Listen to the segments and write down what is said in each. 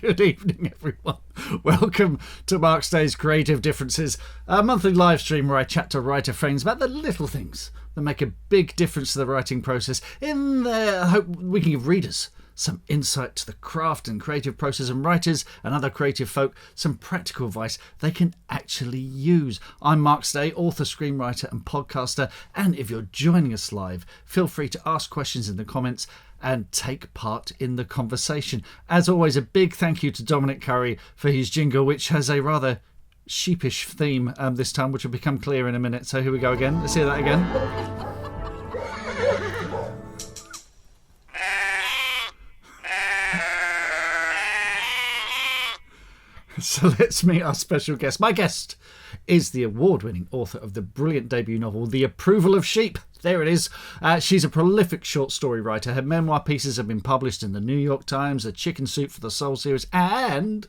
Good evening, everyone. Welcome to Mark Stay's Creative Differences, a monthly live stream where I chat to writer friends about the little things that make a big difference to the writing process. In the hope we can give readers some insight to the craft and creative process, and writers and other creative folk some practical advice they can actually use. I'm Mark Stay, author, screenwriter and podcaster, and if you're joining us live, feel free to ask questions in the comments and take part in the conversation. As always, a big thank you to Dominic Curry for his jingle, which has a rather sheepish theme this time, which will become clear in a minute. So here we go again. Let's hear that again. So let's meet our special guest. My guest is the award-winning author of the brilliant debut novel, The Approval of Sheep. There it is. She's a prolific short story writer. Her memoir pieces have been published in the New York Times, the Chicken Soup for the Soul series, and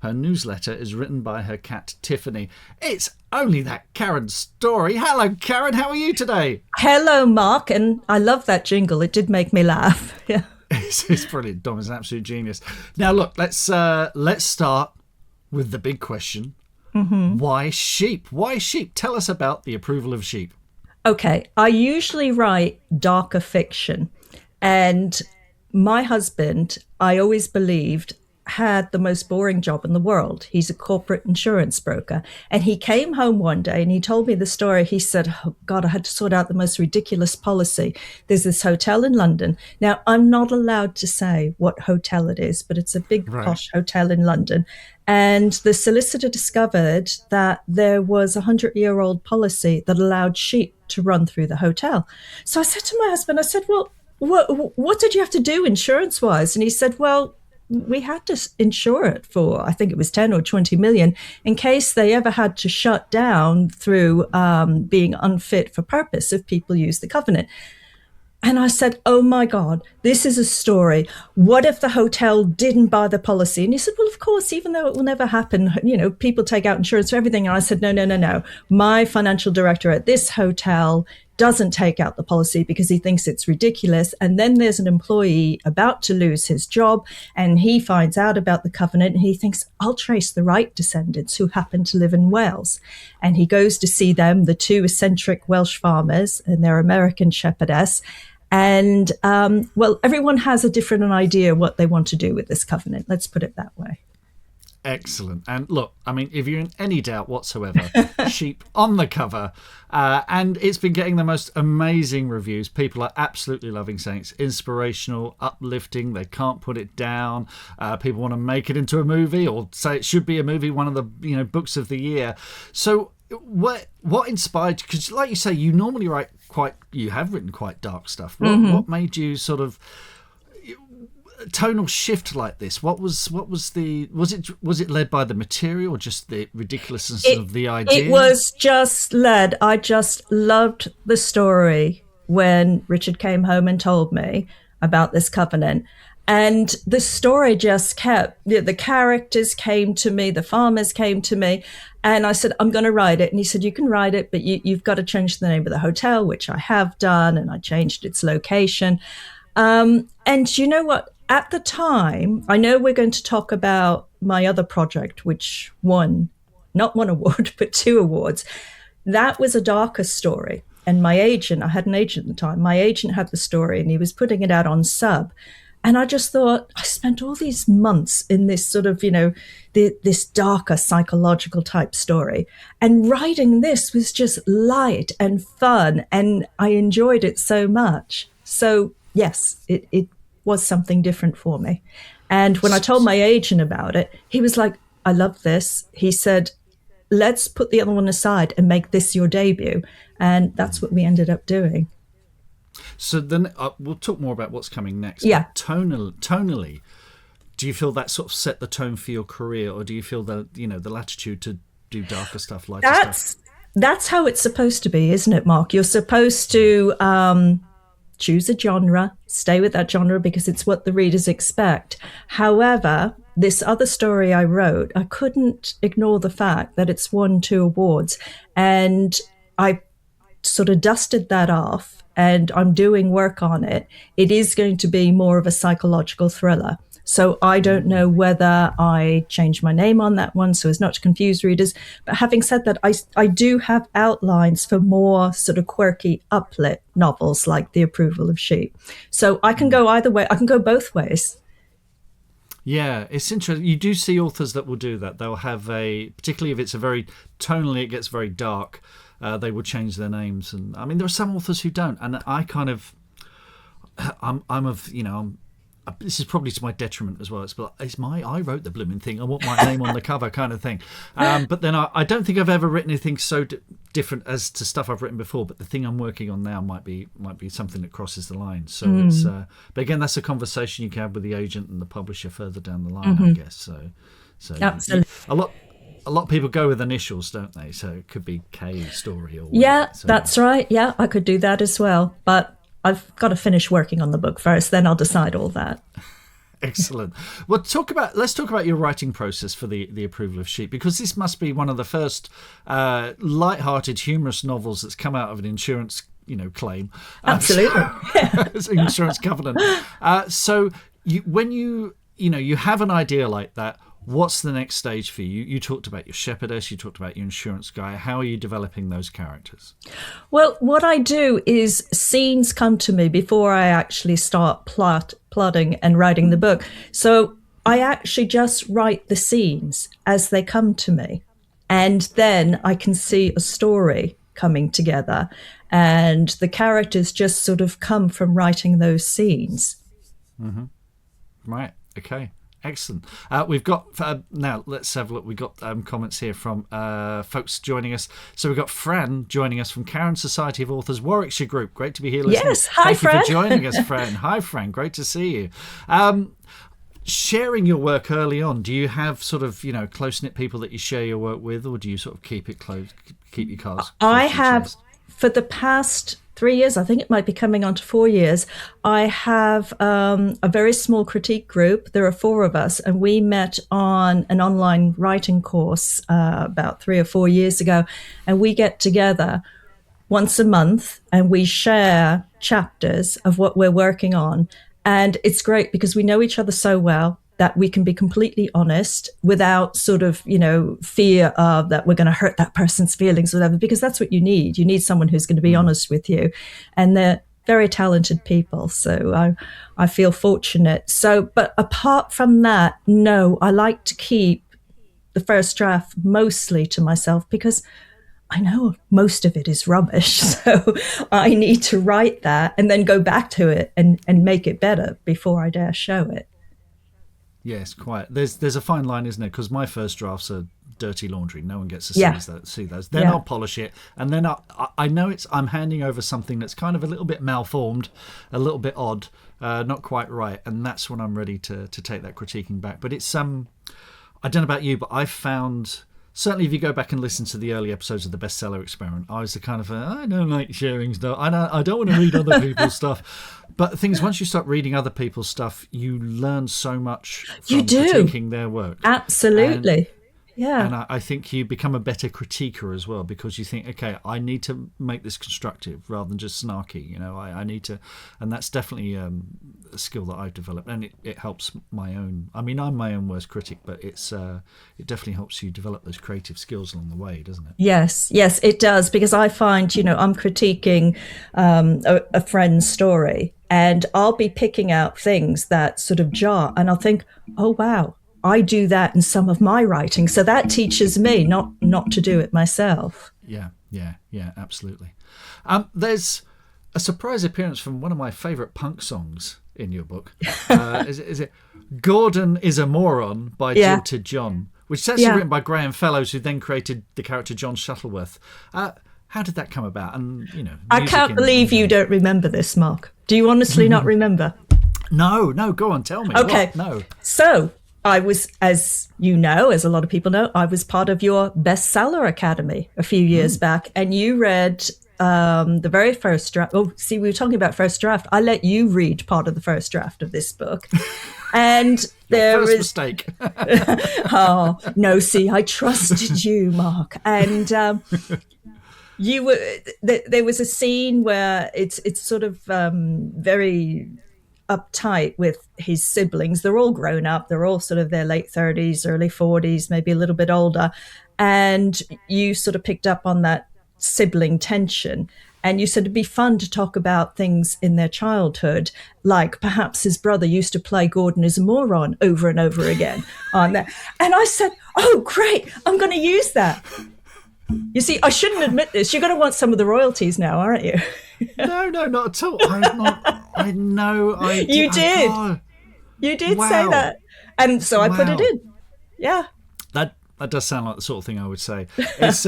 her newsletter is written by her cat, Tiffany. It's only that Karen Storey. Hello, Karen. How are you today? Hello, Mark. And I love that jingle. It did make me laugh. Yeah. It's brilliant. Dom is an absolute genius. Now, look, let's start with the big question. Mm-hmm. Why sheep? Why sheep? Tell us about The Approval of Sheep. Okay, I usually write darker fiction, and my husband, I always believed, had the most boring job in the world. He's a corporate insurance broker, and he came home one day and he told me the story. He said, oh God, I had to sort out the most ridiculous policy. There's this hotel in London. Now, I'm not allowed to say what hotel it is, but it's a big posh hotel in London. And the solicitor discovered that there was a 100-year-old policy that allowed sheep to run through the hotel. So I said to my husband, I said, well, what did you have to do insurance-wise? And he said, well, we had to insure it for, I think it was 10 or 20 million, in case they ever had to shut down through being unfit for purpose if people use the covenant. And I said, oh my God, this is a story. What if the hotel didn't buy the policy? And he said, well, of course, even though it will never happen, you know, people take out insurance for everything. And I said, no. My financial director at this hotel doesn't take out the policy because he thinks it's ridiculous. And then there's an employee about to lose his job and he finds out about the covenant and he thinks, I'll trace the right descendants who happen to live in Wales. And he goes to see them, the two eccentric Welsh farmers and their American shepherdess. And, well, everyone has a different idea what they want to do with this covenant. Let's put it that way. Excellent. And look, I mean, if you're in any doubt whatsoever, sheep on the cover. And it's been getting the most amazing reviews. People are absolutely loving, saying it's inspirational, uplifting. They can't put it down. People want to make it into a movie or say it should be a movie, one of the books of the year. So what inspired you? Because like you say, you normally you have written quite dark stuff. What made you sort of tonal shift like this? Was it led by the material or just the ridiculousness of the idea? It was just led. I just loved the story when Richard came home and told me about this covenant. And the story just kept, the characters came to me, the farmers came to me, and I said, I'm going to write it. And he said, you can write it, but you've got to change the name of the hotel, which I have done, and I changed its location. And you know what? At the time, I know we're going to talk about my other project, which won, not one award, but 2 awards. That was a darker story. And my agent, I had an agent at the time, my agent had the story and he was putting it out on Sub. And I just thought, I spent all these months in this sort of, this darker psychological type story. And writing this was just light and fun. And I enjoyed it so much. So, yes, it was something different for me. And when I told my agent about it, he was like, I love this. He said, let's put the other one aside and make this your debut. And that's what we ended up doing. So then we'll talk more about what's coming next. Yeah. Tonally, do you feel that sort of set the tone for your career, or do you feel the latitude to do darker stuff, lighter stuff? That's how it's supposed to be, isn't it, Mark? You're supposed to choose a genre, stay with that genre because it's what the readers expect. However, this other story I wrote, I couldn't ignore the fact that it's won 2 awards, and I sort of dusted that off and I'm doing work on it, it is going to be more of a psychological thriller. So I don't know whether I change my name on that one so as not to confuse readers. But having said that, I do have outlines for more sort of quirky uplit novels like The Approval of Sheep. So I can go either way. I can go both ways. Yeah, it's interesting. You do see authors that will do that. They'll have particularly if it's tonally it gets very dark, they will change their names. And I mean, there are some authors who don't. And I kind of, this is probably to my detriment as well. I wrote the blooming thing. I want my name on the cover, kind of thing. But then I don't think I've ever written anything so different as to stuff I've written before. But the thing I'm working on now might be something that crosses the line. So it's. But again, that's a conversation you can have with the agent and the publisher further down the line, I guess. So absolutely. A lot of people go with initials, don't they? So it could be K Storey or whatever. Yeah, that's right. Yeah, I could do that as well. But I've got to finish working on the book first, then I'll decide all that. Excellent. Well, let's talk about your writing process for the Approval of Sheep, because this must be one of the first light-hearted, humorous novels that's come out of an insurance, claim. Absolutely. It's an insurance covenant. So when you have an idea like that, what's the next stage for you? You talked about your shepherdess, you talked about your insurance guy. How are you developing those characters? Well, what I do is scenes come to me before I actually start plotting and writing the book. So I actually just write the scenes as they come to me. And then I can see a story coming together. And the characters just sort of come from writing those scenes. Mm-hmm. Right. Okay. Excellent. We've got now. Let's have a look. We've got comments here from folks joining us. So we've got Fran joining us from Karen Society of Authors, Warwickshire Group. Great to be here listening. Yes, hi, Fran. Thank you for joining us, Fran. Fran. Hi, Fran. Great to see you. Sharing your work early on. Do you have sort of close knit people that you share your work with, or do you sort of keep it close? Keep your cards. I have for the past 3 years, I think it might be coming on to 4 years, I have a very small critique group. There are 4 of us, and we met on an online writing course about 3 or 4 years ago, and we get together once a month and we share chapters of what we're working on. And it's great because we know each other so well that we can be completely honest without sort of, fear of that we're going to hurt that person's feelings or whatever, because that's what you need. You need someone who's going to be honest with you. And they're very talented people. So I feel fortunate. So, but apart from that, no, I like to keep the first draft mostly to myself because I know most of it is rubbish. So I need to write that and then go back to it and make it better before I dare show it. Yes, quite. There's a fine line, isn't there? Because my first drafts are dirty laundry. No one gets to see those. Then I'll polish it, and then I know I'm handing over something that's kind of a little bit malformed, a little bit odd, not quite right, and that's when I'm ready to take that critiquing back. But it's I don't know about you, but I've found. Certainly, if you go back and listen to the early episodes of the Bestseller Experiment, I was the kind of, I don't like sharing stuff. I don't want to read other people's stuff. But the thing is, once you start reading other people's stuff, you learn so much from critiquing their work. Absolutely. And I think you become a better critiquer as well, because you think, okay, I need to make this constructive rather than just snarky. I need to, and that's definitely a skill that I've developed, and it helps my own. I mean, I'm my own worst critic, but it definitely helps you develop those creative skills along the way, doesn't it? Yes, it does, because I find, I'm critiquing a friend's story, and I'll be picking out things that sort of jar, and I'll think, oh wow, I do that in some of my writing. So that teaches me not to do it myself. Yeah, absolutely. There's a surprise appearance from one of my favourite punk songs in your book. Is it Gordon is a Moron by Jilted John, which is actually written by Graham Fellows, who then created the character John Shuttleworth. How did that come about? And I can't believe you don't remember this, Mark. Do you honestly not remember? No, go on, tell me. Okay. What? No. So I was, as you know, as a lot of people know, I was part of your Bestseller Academy a few years back, and you read the very first draft. Oh, see, we were talking about first draft. I let you read part of the first draft of this book. And there first is mistake. Oh, no, see, I trusted you, Mark. And You were there was a scene where it's sort of very uptight with his siblings. They're all grown up. They're all sort of their late 30s, early 40s, maybe a little bit older. And you sort of picked up on that sibling tension. And you said it'd be fun to talk about things in their childhood, like perhaps his brother used to play Gordon is a moron over and over again on that. And I said, oh, great, I'm going to use that. You see, I shouldn't admit this. You're going to want some of the royalties now, aren't you? No, not at all. I know. You did. You did say that. And so I put it in. Yeah. That does sound like the sort of thing I would say. It's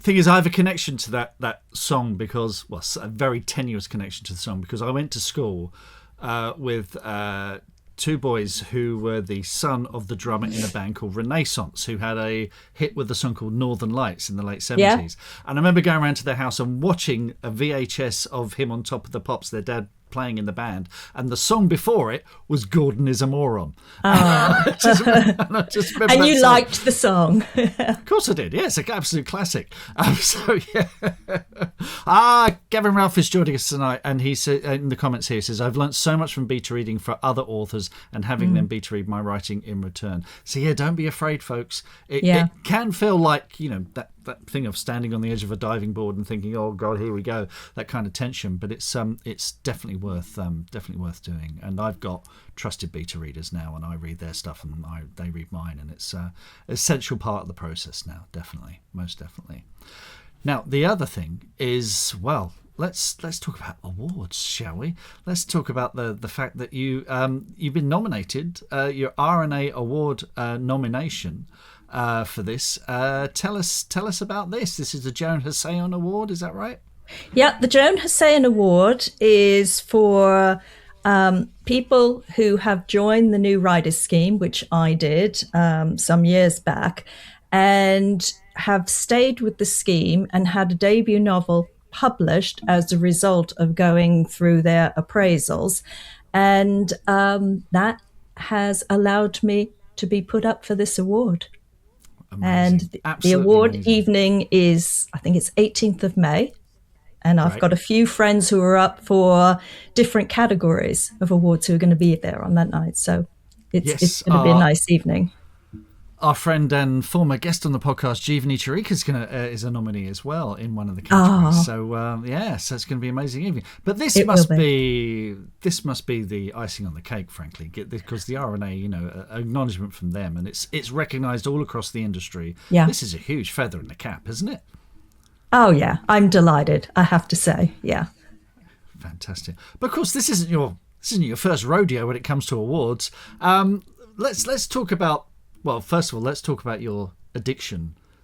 thing is, I have a connection to that song because, well, a very tenuous connection to the song because I went to school with two boys who were the son of the drummer in a band called Renaissance, who had a hit with a song called Northern Lights in the late 70s. Yeah. And I remember going around to their house and watching a VHS of him on Top of the Pops, their dad playing in the band, and the song before it was Gordon is a Moron. Oh. And you liked the song. Of course I did. Yes, an absolute classic. So yeah. Gavin Ralph is joining us tonight, and he said in the comments here, he says, I've learnt so much from beta reading for other authors and having them beta read my writing in return. So yeah, don't be afraid, folks. It can feel like, you know, that thing of standing on the edge of a diving board and thinking, oh god, here we go, that kind of tension. But it's definitely worth doing. And I've got trusted beta readers now, and I read their stuff and they read mine, and it's an essential part of the process now. Definitely, most definitely. Now the other thing is, well, let's talk about awards, shall we? Let's talk about the fact that you've been nominated, your RNA award nomination for this. Tell us about this. This is the Joan Hussein Award, is that right? Yeah, the Joan Hussein Award is for people who have joined the New Writers Scheme, which I did some years back, and have stayed with the scheme and had a debut novel published as a result of going through their appraisals. And that has allowed me to be put up for this award. Amazing. And the award evening is, I think it's 18th of May. And I've got a few friends who are up for different categories of awards who are going to be there on that night. So it's going to be a nice evening. Our friend and former guest on the podcast, Jeevani Charika, is a nominee as well in one of the categories. Oh. So so it's going to be an amazing evening. But this must be the icing on the cake, frankly, because the RNA, you know, acknowledgement from them, and it's recognised all across the industry. Yeah. This is a huge feather in the cap, isn't it? Oh yeah, I'm delighted, I have to say. Yeah. Fantastic. But of course, this isn't your first rodeo when it comes to awards. Let's talk about. Well, first of all, let's talk about your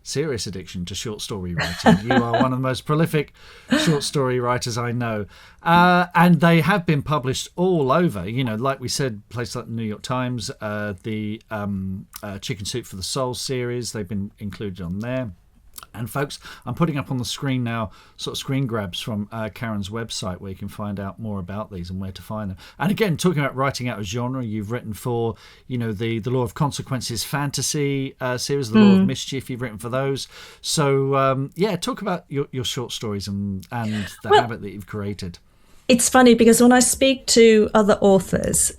serious addiction to short story writing. You are one of the most prolific short story writers I know. And they have been published all over, you know, like we said, places like the New York Times, the Chicken Soup for the Soul series, they've been included on there. And folks, I'm putting up on the screen now sort of screen grabs from Karen's website where you can find out more about these and where to find them. And again, talking about writing out a genre, you've written for, you know, the Law of Consequences fantasy series, the Law of Mischief, you've written for those. So, talk about your short stories and the habit that you've created. It's funny because when I speak to other authors,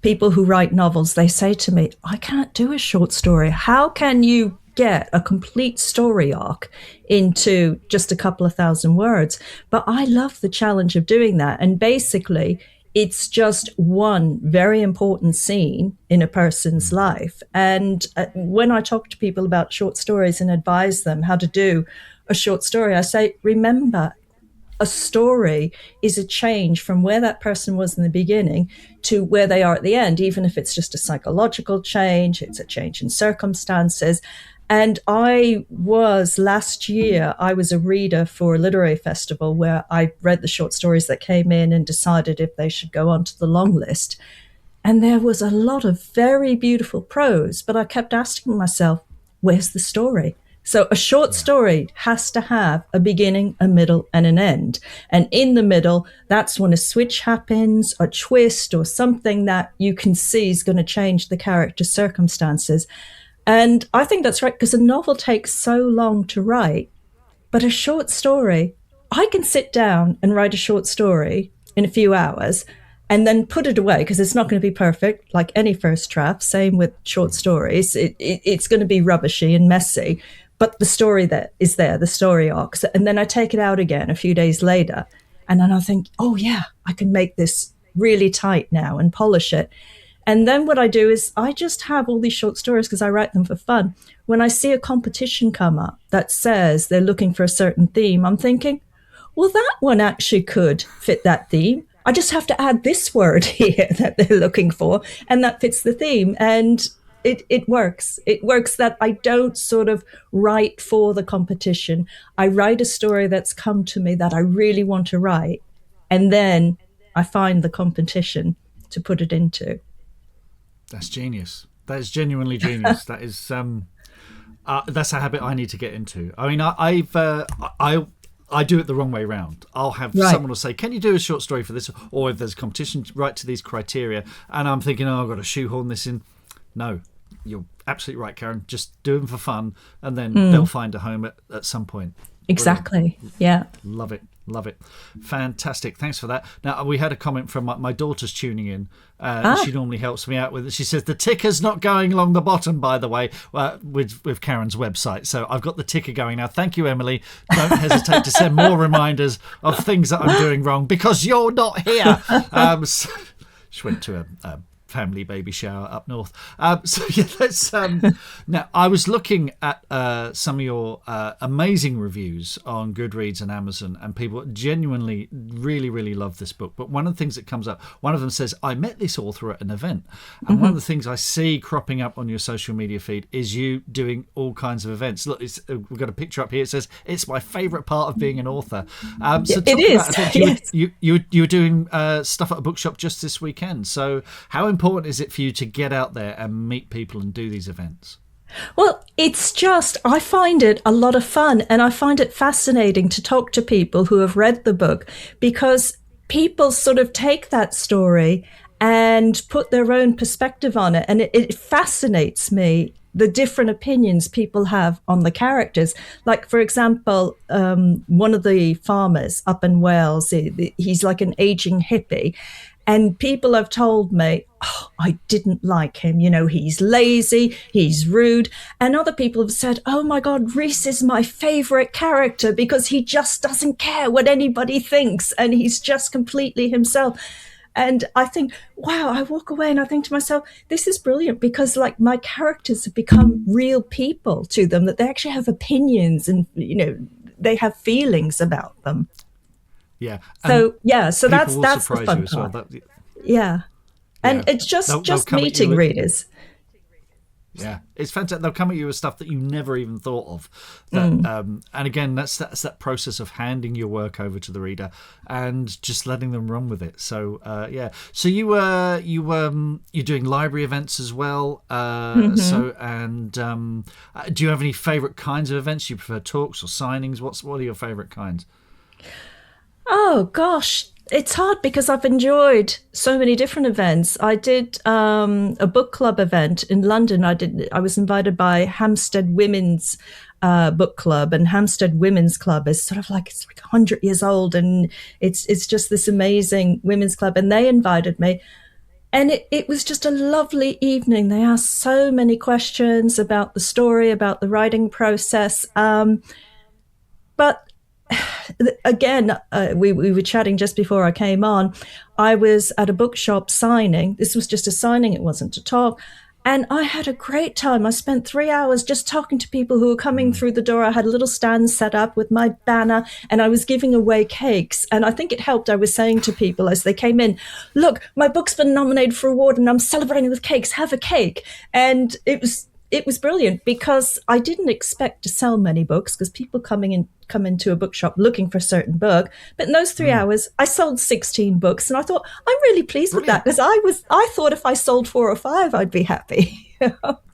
people who write novels, they say to me, I can't do a short story. How can you get a complete story arc into just a couple of thousand words? But I love the challenge of doing that. And basically, it's just one very important scene in a person's life. And when I talk to people about short stories and advise them how to do a short story, I say, remember, a story is a change from where that person was in the beginning to where they are at the end, even if it's just a psychological change, it's a change in circumstances. And last year, I was a reader for a literary festival where I read the short stories that came in and decided if they should go onto the long list. And there was a lot of very beautiful prose, but I kept asking myself, where's the story? So a short story has to have a beginning, a middle, and an end. And in the middle, that's when a switch happens, a twist, or something that you can see is going to change the character's circumstances. And I think that's right, because a novel takes so long to write. But a short story, I can sit down and write a short story in a few hours and then put it away because it's not going to be perfect, like any first draft. Same with short stories. It's going to be rubbishy and messy. But the story that is there, the story arcs, and then I take it out again a few days later. And then I think, oh, yeah, I can make this really tight now and polish it. And then what I do is I just have all these short stories because I write them for fun. When I see a competition come up that says they're looking for a certain theme, I'm thinking, well, that one actually could fit that theme. I just have to add this word here that they're looking for, and that fits the theme. And it works. It works that I don't sort of write for the competition. I write a story that's come to me that I really want to write, and then I find the competition to put it into. That's genius. That is genuinely genius. That is that's a habit I need to get into. I mean, I do it the wrong way around. I'll have someone will say, "Can you do a short story for this?" Or if there's a competition, write to these criteria. And I'm thinking, "Oh, I've got to shoehorn this in." No, you're absolutely right, Karen. Just do them for fun, and then they'll find a home at some point. Exactly. Brilliant. Yeah. Love it. Love it. Fantastic. Thanks for that. Now, we had a comment from my daughter's tuning in. She normally helps me out with it. She says, the ticker's not going along the bottom, by the way, with Karen's website. So I've got the ticker going now. Thank you, Emily. Don't hesitate to send more reminders of things that I'm doing wrong because you're not here. So she went to a family baby shower up north. So yeah, let's. Now, I was looking at some of your amazing reviews on Goodreads and Amazon, and people genuinely really, really love this book. But one of the things that comes up, one of them says, I met this author at an event. And one of the things I see cropping up on your social media feed is you doing all kinds of events. Look, we've got a picture up here. It says, it's my favourite part of being an author. So it is. Yes. You were doing stuff at a bookshop just this weekend. So how important is it for you to get out there and meet people and do these events? Well, it's just, I find it a lot of fun, and I find it fascinating to talk to people who have read the book, because people sort of take that story and put their own perspective on it. And it fascinates me, the different opinions people have on the characters. Like, for example, one of the farmers up in Wales, he's like an aging hippie. And people have told me, oh, I didn't like him. You know, he's lazy, he's rude. And other people have said, oh my God, Reese is my favorite character because he just doesn't care what anybody thinks. And he's just completely himself. And I think, wow, I walk away and I think to myself, this is brilliant, because like my characters have become real people to them, that they actually have opinions and, you know, they have feelings about them. Yeah. So that's the fun part. Well. Yeah. And it's just meeting readers. Yeah, it's fantastic. They'll come at you with stuff that you never even thought of. And again, that's that process of handing your work over to the reader and just letting them run with it. So yeah. So you're doing library events as well. So do you have any favourite kinds of events? Do you prefer talks or signings? What are your favourite kinds? Oh gosh, it's hard because I've enjoyed so many different events. I did a book club event in London. I was invited by Hampstead Women's Book Club, and Hampstead Women's Club is sort of like, it's like 100 years old, and it's just this amazing women's club. And they invited me, and it was just a lovely evening. They asked so many questions about the story, about the writing process, but again, we were chatting just before I came on. I was at a bookshop signing. This was just a signing. It wasn't to talk. And I had a great time. I spent 3 hours just talking to people who were coming through the door. I had a little stand set up with my banner, and I was giving away cakes. And I think it helped. I was saying to people as they came in, look, my book's been nominated for an award and I'm celebrating with cakes. Have a cake. And it was brilliant, because I didn't expect to sell many books, because people come into a bookshop looking for a certain book. But in those 3 hours, I sold 16 books, and I thought, I'm really pleased with that, because I thought if I sold 4 or 5, I'd be happy.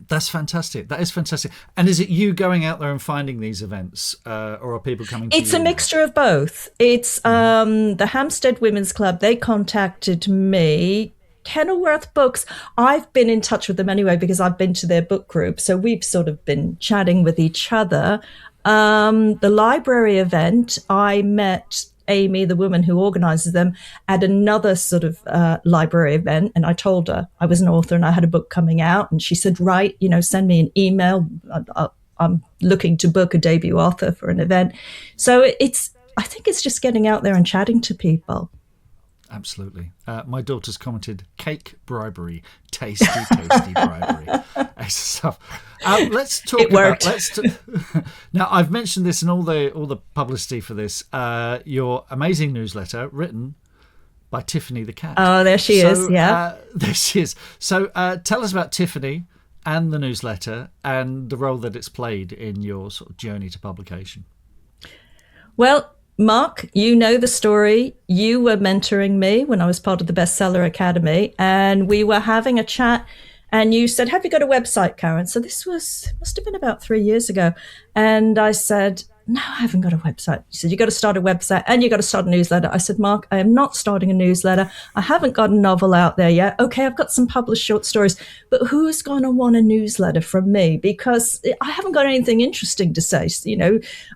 That's fantastic. That is fantastic. And is it you going out there and finding these events, or are people coming to you? It's a mixture of both. It's the Hampstead Women's Club. They contacted me. Kenilworth Books, I've been in touch with them anyway because I've been to their book group. So we've sort of been chatting with each other. The library event, I met Amy, the woman who organizes them, at another sort of library event. And I told her I was an author and I had a book coming out. And she said, right, send me an email. I'm looking to book a debut author for an event. So I think it's just getting out there and chatting to people. Absolutely. My daughter's commented, cake bribery, tasty, tasty bribery. Stuff. Let's talk it worked. Now, I've mentioned this in all the publicity for this. Your amazing newsletter written by Tiffany the cat. Oh, there she is. Yeah. There she is. So tell us about Tiffany and the newsletter and the role that it's played in your sort of journey to publication. Well, Mark, you know the story. You were mentoring me when I was part of the Bestseller Academy, and we were having a chat, and you said, have you got a website, Karen? So this must have been about 3 years ago. And I said, no, I haven't got a website. You said, you got to start a website and you got to start a newsletter. I said, Mark, I am not starting a newsletter. I haven't got a novel out there yet. Okay, I've got some published short stories, but who's going to want a newsletter from me? Because I haven't got anything interesting to say.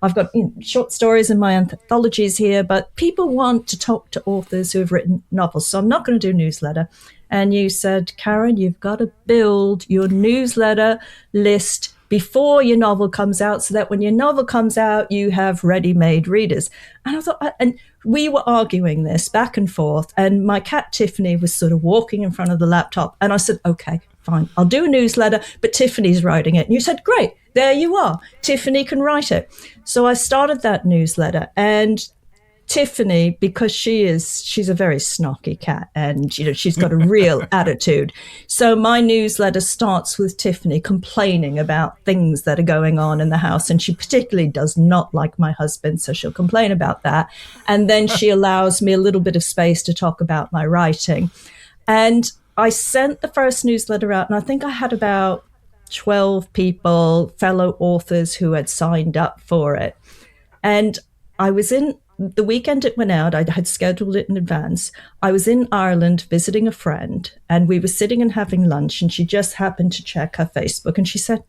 I've got short stories in my anthologies here, but people want to talk to authors who have written novels. So I'm not going to do a newsletter. And you said, Karen, you've got to build your newsletter list before your novel comes out, so that when your novel comes out, you have ready-made readers. And I thought, and we were arguing this back and forth, and my cat Tiffany was sort of walking in front of the laptop, and I said, okay, fine, I'll do a newsletter, but Tiffany's writing it. And you said, great, there you are. Tiffany can write it. So I started that newsletter, and Tiffany, because she's a very snarky cat, and she's got a real attitude. So my newsletter starts with Tiffany complaining about things that are going on in the house, and she particularly does not like my husband, so she'll complain about that. And then she allows me a little bit of space to talk about my writing. And I sent the first newsletter out, and I think I had about 12 people, fellow authors, who had signed up for it. And I was in the weekend it went out, I had scheduled it in advance. I was in Ireland visiting a friend, and we were sitting and having lunch, and she just happened to check her Facebook, and she said,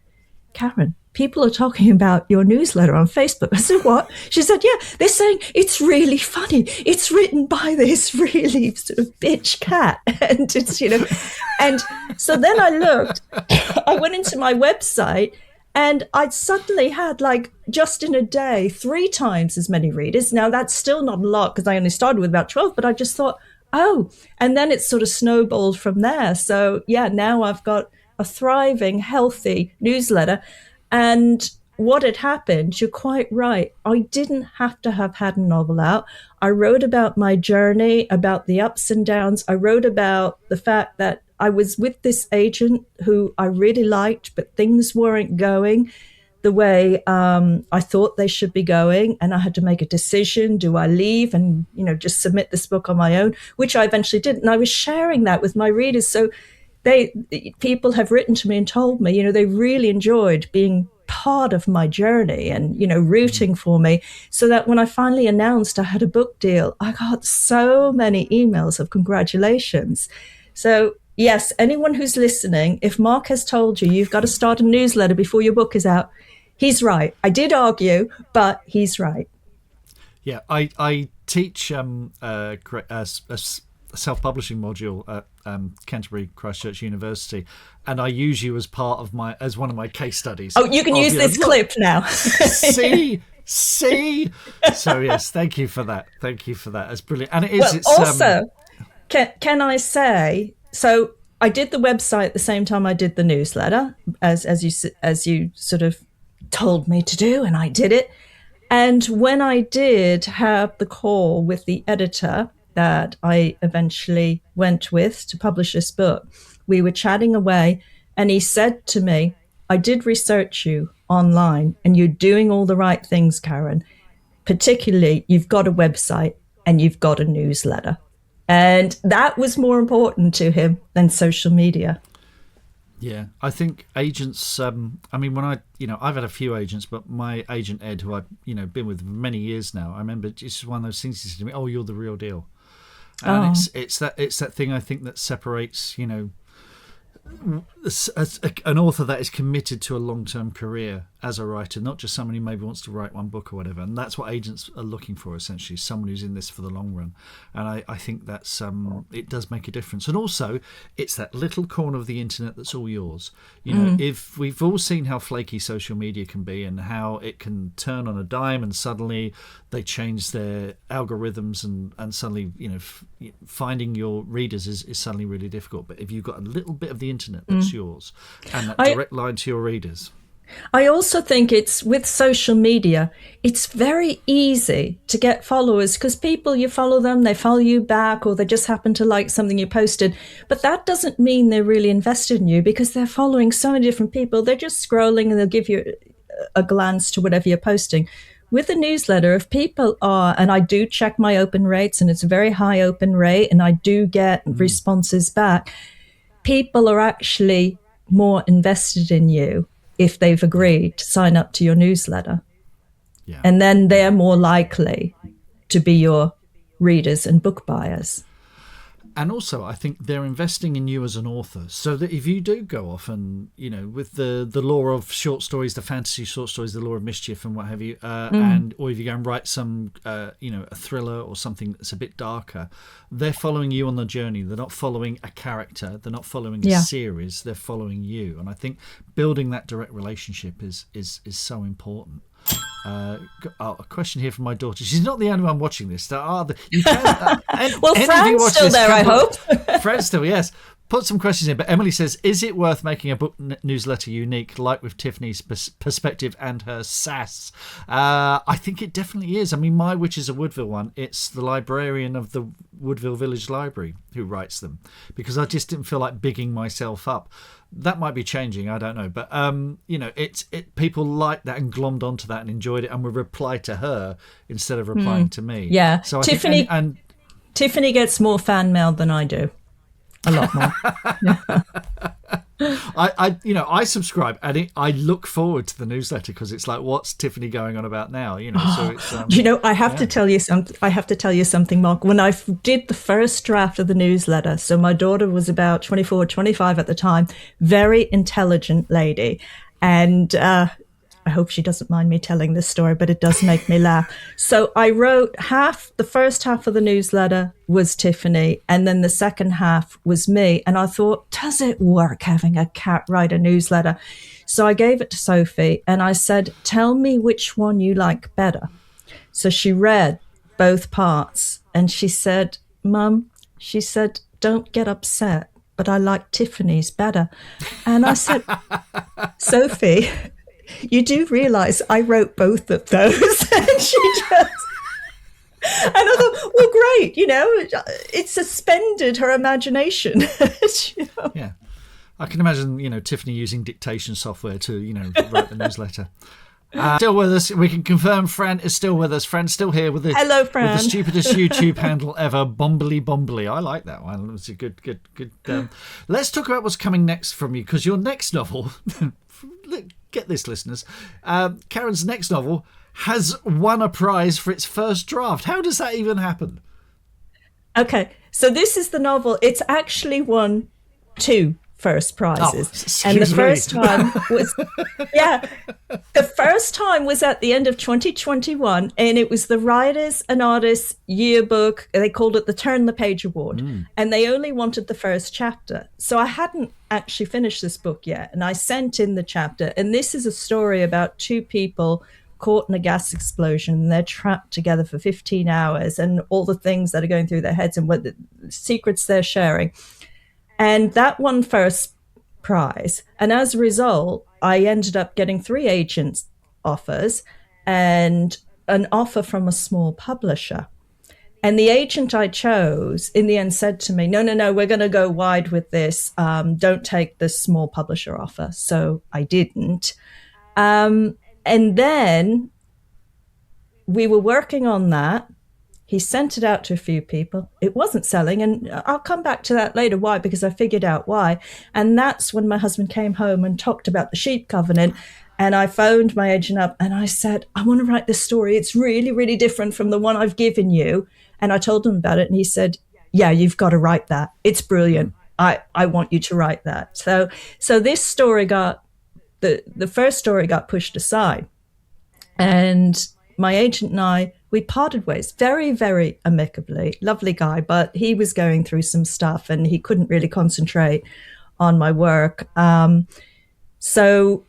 Karen, people are talking about your newsletter on Facebook. I said, what? She said, yeah, they're saying it's really funny. It's written by this really sort of bitch cat. And it's, and so then I looked, I went into my website, and I suddenly had, just in a day, 3 times as many readers. Now, that's still not a lot because I only started with about 12, but I just thought, oh, and then it sort of snowballed from there. So, yeah, now I've got a thriving, healthy newsletter. And what had happened, you're quite right. I didn't have to have had a novel out. I wrote about my journey, about the ups and downs. I wrote about the fact that I was with this agent who I really liked, but things weren't going the way I thought they should be going. And I had to make a decision. Do I leave and, just submit this book on my own, which I eventually did. And I was sharing that with my readers. So people have written to me and told me, they really enjoyed being part of my journey and, rooting for me, so that when I finally announced I had a book deal, I got so many emails of congratulations. So yes, anyone who's listening, if Mark has told you you've got to start a newsletter before your book is out, he's right. I did argue, but he's right. Yeah, I teach a self-publishing module at Canterbury Christchurch University, and I use you as one of my case studies. Oh, you can use this clip now. See. So yes, thank you for that. That's brilliant, and it is. Well, it's also, can I say? So I did the website at the same time I did the newsletter, as you sort of told me to do, and I did it. And when I did have the call with the editor that I eventually went with to publish this book, we were chatting away, and he said to me, I did research you online, and you're doing all the right things, Karen. Particularly, you've got a website and you've got a newsletter. And that was more important to him than social media. Yeah, I think agents, when I've had a few agents, but my agent, Ed, who I've, been with for many years now, I remember just one of those things he said to me, oh, you're the real deal. And it's that thing I think that separates, an author that is committed to a long-term career as a writer, not just somebody who maybe wants to write one book or whatever. And that's what agents are looking for, essentially, someone who's in this for the long run. And I think that's it does make a difference. And also, it's that little corner of the internet that's all yours. You know, if we've all seen how flaky social media can be and how it can turn on a dime and suddenly they change their algorithms and suddenly, you know, finding your readers is suddenly really difficult. But if you've got a little bit of the internet that's yours and that direct line to your readers. I also think it's with social media, it's very easy to get followers because people, you follow them, they follow you back, or they just happen to like something you posted. But that doesn't mean they're really invested in you because they're following so many different people. They're just scrolling and they'll give you a glance to whatever you're posting. With the newsletter, if people are, and I do check my open rates and it's a very high open rate and I do get responses back, people are actually more invested in you if they've agreed to sign up to your newsletter. Yeah. And then they're more likely to be your readers and book buyers. And also, I think they're investing in you as an author, so that if you do go off and, you know, with the law of short stories, the fantasy short stories, the law of mischief and what have you, and or if you go and write some, you know, a thriller or something that's a bit darker, they're following you on the journey. They're not following a character. They're not following a series. They're following you. And I think building that direct relationship is so important. A question here from my daughter. She's not the only one watching this. There are you can, well, Fran's still there, I hope. Fran's still, yes. Put some questions in. But Emily says, is it worth making a book newsletter unique, like with Tiffany's perspective and her sass? I think it definitely is. I mean, my Witch is a Woodville one. It's the librarian of the Woodville Village Library who writes them, because I just didn't feel like bigging myself up. That might be changing, I don't know, but you know, people liked that and glommed onto that and enjoyed it and would reply to her instead of replying to me. Yeah, so Tiffany Tiffany gets more fan mail than I do, a lot more. I subscribe and I look forward to the newsletter because it's like, what's Tiffany going on about now? You know, so it's. You know, I have to tell you something. I have to tell you something, Mark. When I did the first draft of the newsletter, so my daughter was about 24, 25 at the time, very intelligent lady, and I hope she doesn't mind me telling this story, but it does make me laugh. So I wrote the first half of the newsletter was Tiffany, and then the second half was me. And I thought, does it work having a cat write a newsletter? So I gave it to Sophie and I said, tell me which one you like better. So she read both parts and she said, Mum, she said, don't get upset, but I like Tiffany's better. And I said, Sophie, you do realise I wrote both of those. And she just, and I thought, well, great, you know, it suspended her imagination. You know? Yeah. I can imagine, you know, Tiffany using dictation software to, you know, write the newsletter. Still with us. We can confirm Fran is still with us. Fran's still here with the Hello, Fran. With the stupidest YouTube handle ever, Bombly. I like that one. It's a good. Let's talk about what's coming next from you, because your next novel, get this, listeners, Karen's next novel has won a prize for its first draft. How does that even happen? Okay, so this is the novel. It's actually won 2 first prizes, and the first time was the first time was at the end of 2021, and it was the Writers and Artists Yearbook. They called it the Turn the Page Award, and they only wanted the first chapter. So I hadn't actually finished this book yet, and I sent in the chapter, and this is a story about 2 people caught in a gas explosion, and they're trapped together for 15 hours, and all the things that are going through their heads and what the secrets they're sharing. And that won first prize. And as a result, I ended up getting 3 agents offers and an offer from a small publisher. And the agent I chose in the end said to me, no, we're going to go wide with this. Don't take this small publisher offer. So I didn't. And then we were working on that. He sent it out to a few people. It wasn't selling. And I'll come back to that later. Why? Because I figured out why. And that's when my husband came home and talked about the sheep covenant. And I phoned my agent up and I said, I want to write this story. It's really, really different from the one I've given you. And I told him about it. And he said, yeah, you've got to write that. It's brilliant. I want you to write that. So this story got, the first story got pushed aside. And my agent and I, we parted ways very, very amicably. Lovely guy, but he was going through some stuff and he couldn't really concentrate on my work. So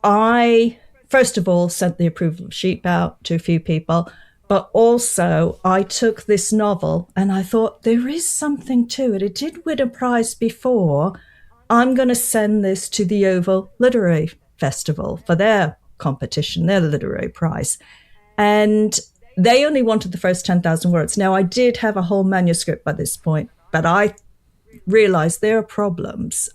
I, first of all, sent the approval of sheep out to a few people, but also I took this novel and I thought there is something to it. It did win a prize before. I'm going to send this to the Oval Literary Festival for their competition, their literary prize. And they only wanted the first 10,000 words. Now, I did have a whole manuscript by this point, but I realized there are problems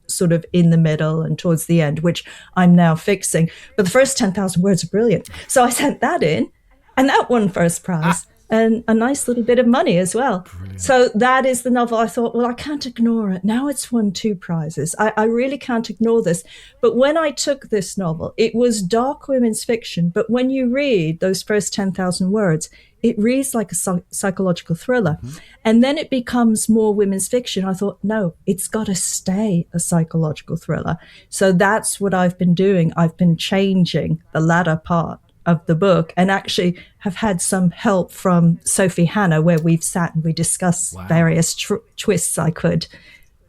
sort of in the middle and towards the end, which I'm now fixing. But the first 10,000 words are brilliant. So I sent that in, and that won first prize. And a nice little bit of money as well. Brilliant. So that is the novel. I thought, well, I can't ignore it. Now it's won 2 prizes. I really can't ignore this. But when I took this novel, it was dark women's fiction. But when you read those first 10,000 words, it reads like a psychological thriller. Mm-hmm. And then it becomes more women's fiction. I thought, no, it's got to stay a psychological thriller. So that's what I've been doing. I've been changing the latter part of the book, and actually have had some help from Sophie Hannah, where we've sat and we discussed various twists I could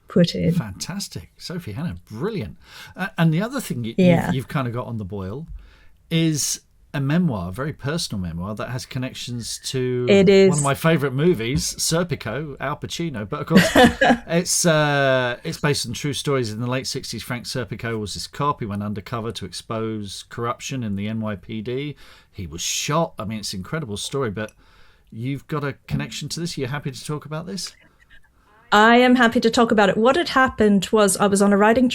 put in. Fantastic. Sophie Hannah, brilliant. And the other thing you've kind of got on the boil is a memoir, a very personal memoir that has connections to one of my favourite movies, Serpico, Al Pacino. But of course, it's based on true stories. In the late 60s, Frank Serpico was this cop. He went undercover to expose corruption in the NYPD. He was shot. I mean, it's an incredible story. But you've got a connection to this. Are you happy to talk about this? I am happy to talk about it. What had happened was I was on a writing